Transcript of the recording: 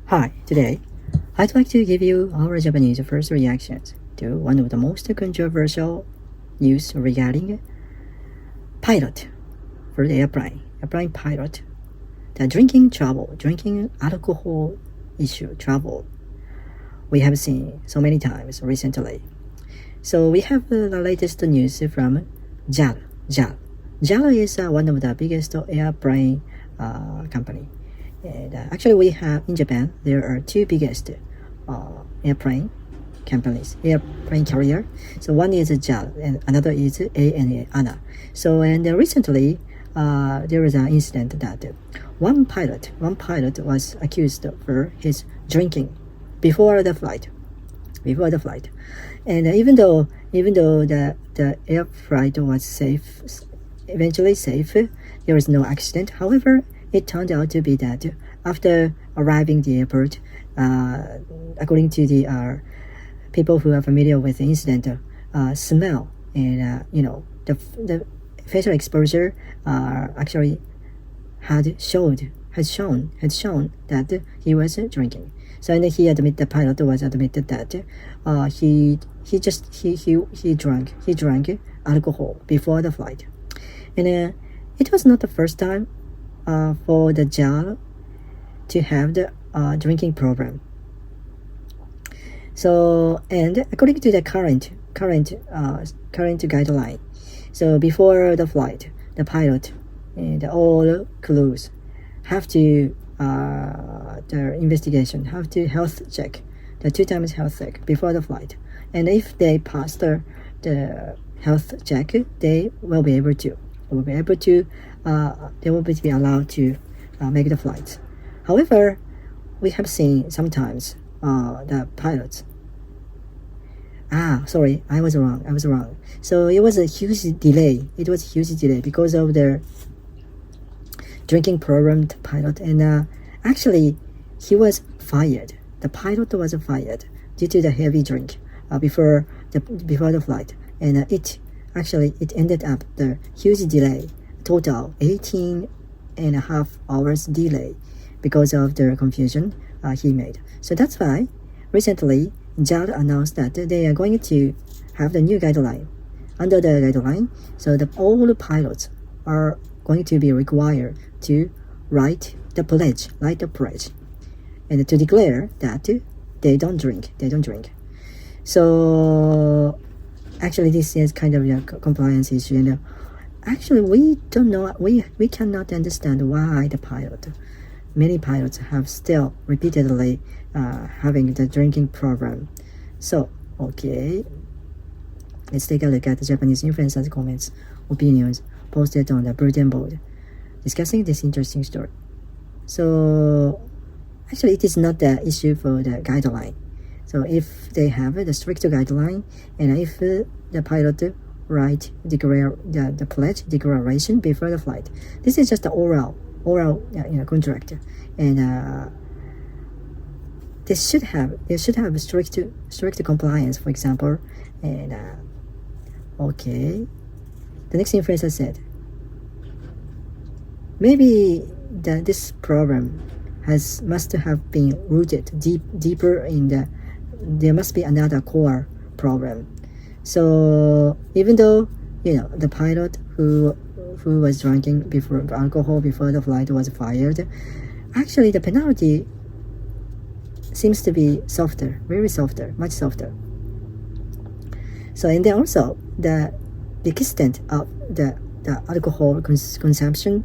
Hi, today I'd like to give you our Japanese first reactions to one of the most controversial news regarding pilot for the airplane pilot, the drinking alcohol issue trouble we have seen so many times recently. So we have the latest news from JAL. JAL is one of the biggest airplane company. And actually, we have in Japan there are two biggest airplane carrier. So one is JAL and another is ANA. So recently there was an incident that one pilot was accused for his drinking before the flight, and even though the air flight was eventually safe, there was no accident. However, it turned out to be that after arriving the airport, according to the people who are familiar with the incident, smell and the facial exposure actually had shown that he was drinking. So and the pilot was admitted that he drank alcohol before the flight, and it was not the first time for the JAL to have the drinking program. So and according to the current guideline, so before the flight, the pilot and all crews have to the investigation have to health check, the 2 times health check before the flight, and if they pass the health check, they will be allowed to make the flights. However, we have seen sometimes the pilots. Sorry, I was wrong. So it was a huge delay. Because of the drinking program pilot, and actually he was fired. The pilot was fired due to the heavy drink before the flight, and it ended up the huge delay, total 18.5 hours delay because of the confusion he made. So that's why recently JAL announced that they are going to have the new guideline. Under the guideline, so all the pilots are going to be required to write the pledge, and to declare that they don't drink. So actually, this is kind of a compliance issue, and actually, we don't know. We cannot understand why many pilots have still repeatedly having the drinking program. So okay, let's take a look at the Japanese influencers' comments, opinions posted on the bulletin board discussing this interesting story. So actually, it is not the issue for the guideline. So if they have the strict guideline, and if the pilot write the pledge declaration before the flight, this is just the oral contract, and they should have strict compliance, for example. And okay, the next influencer said, maybe this problem must have been rooted deeper in there must be another core problem. So even though the pilot who was drinking alcohol before the flight was fired, actually the penalty seems to be much softer. So and then also the extent of the alcohol consumption